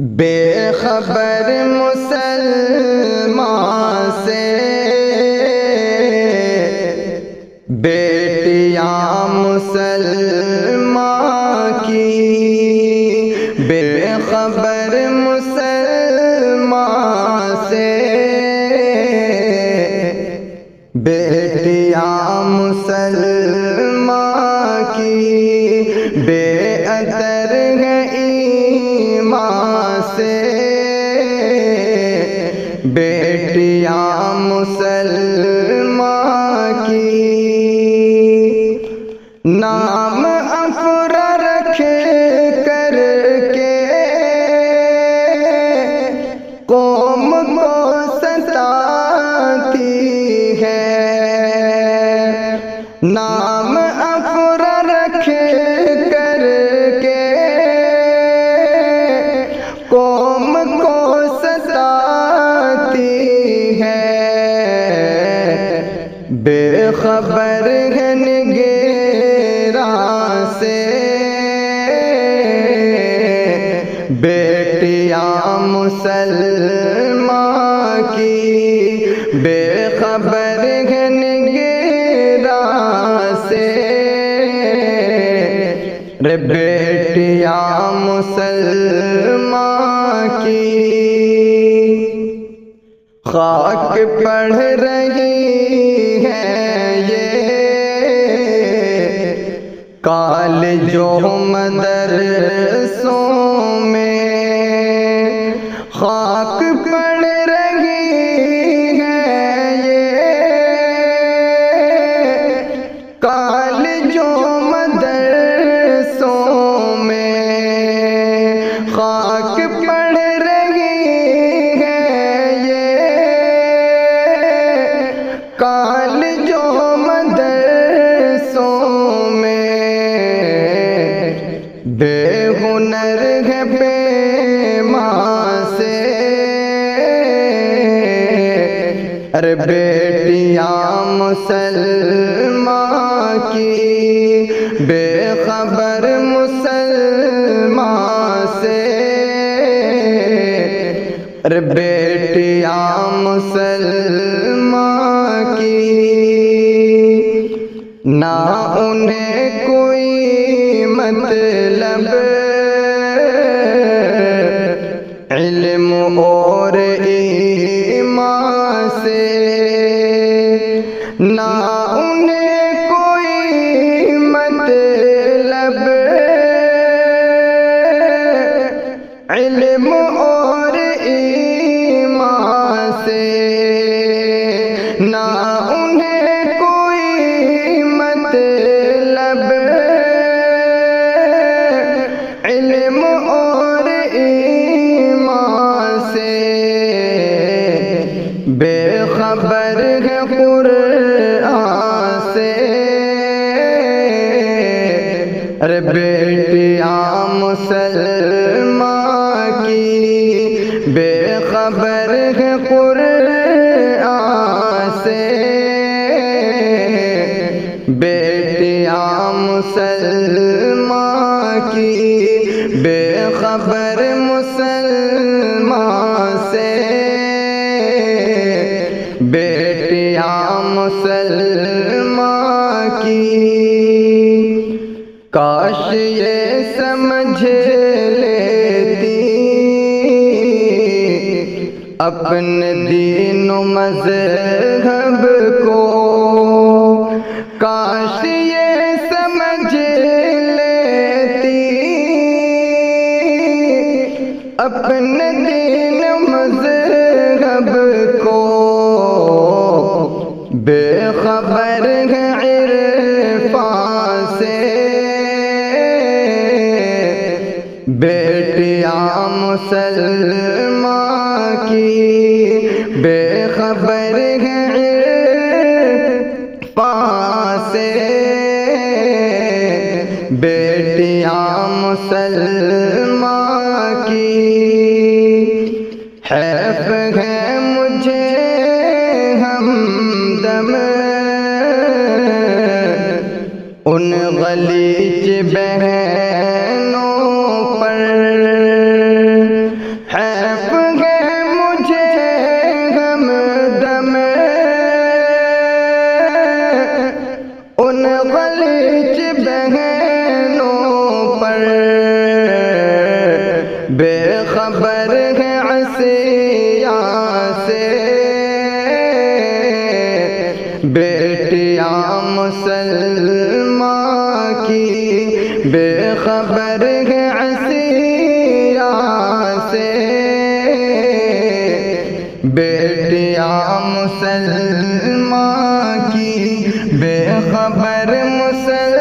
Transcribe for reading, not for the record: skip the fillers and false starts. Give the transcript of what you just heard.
بے خبر مسلمان سے بیٹیاں مسلمان کی، بے خبر مسلمان سے بیٹیاں مسلمان کی، بے اثر ہے ایمان سے بیٹیاں مسلمان کی۔ نام افرا رکھ کر کے قوم کو ستاتی ہے، نام افرا رکھ کر کے قوم کو ستاتی ہے، بے خبر ہے نگراں سے بیٹیاں مسلمان کی، بے خبر ہے نگراں سے بیٹیاں مسلمان کی۔ خاک پڑھ رہی ہیں یہ کالجوں مدرسوں میں، خاک پڑھ رہی ہیں یہ کالجوں مدرسوں میں، خاک پڑھ رہی ہیں یہ کالجوں مدرسوں میں، بے ہنر ہے پیمان سے ارے بیٹیاں مسلمان کی، بے خبر مسلمان سے ارے بیٹیاں مسلمان کی۔ نہ انہیں کوئی مطلب علم اور ایمان سے، نہ انہیں کوئی مطلب علم اور ایمان سے، نہ انہیں کوئی مطلب علم اور ایمان سے، بے خبر ہے قرآن سے ارے بیٹیاں مسلمان کی، بے خبر ہے قرآن سے بیٹیاں مسلمان کی، بے خبر مسلمان سے بیٹیاں مسلمان کی۔ کاش یہ سمجھ لیتی اپنے دین و مذہب کو، کاش یہ سمجھ لیتی اپنے دین و مذہب کو، بے خبر ہے عرفان سے بیٹیاں مسلمان کی، بے خبر ہے عرفان سے بیٹیاں مسلمان کی۔ حیف ہے مجھے ہمدم ان غلیظ بہنوں پر، عصیہ سے، بیٹیاں مسلمہ کی بے خبر ہے عصیہ سے، بیٹیاں مسلمہ کی بے خبر مسلمہ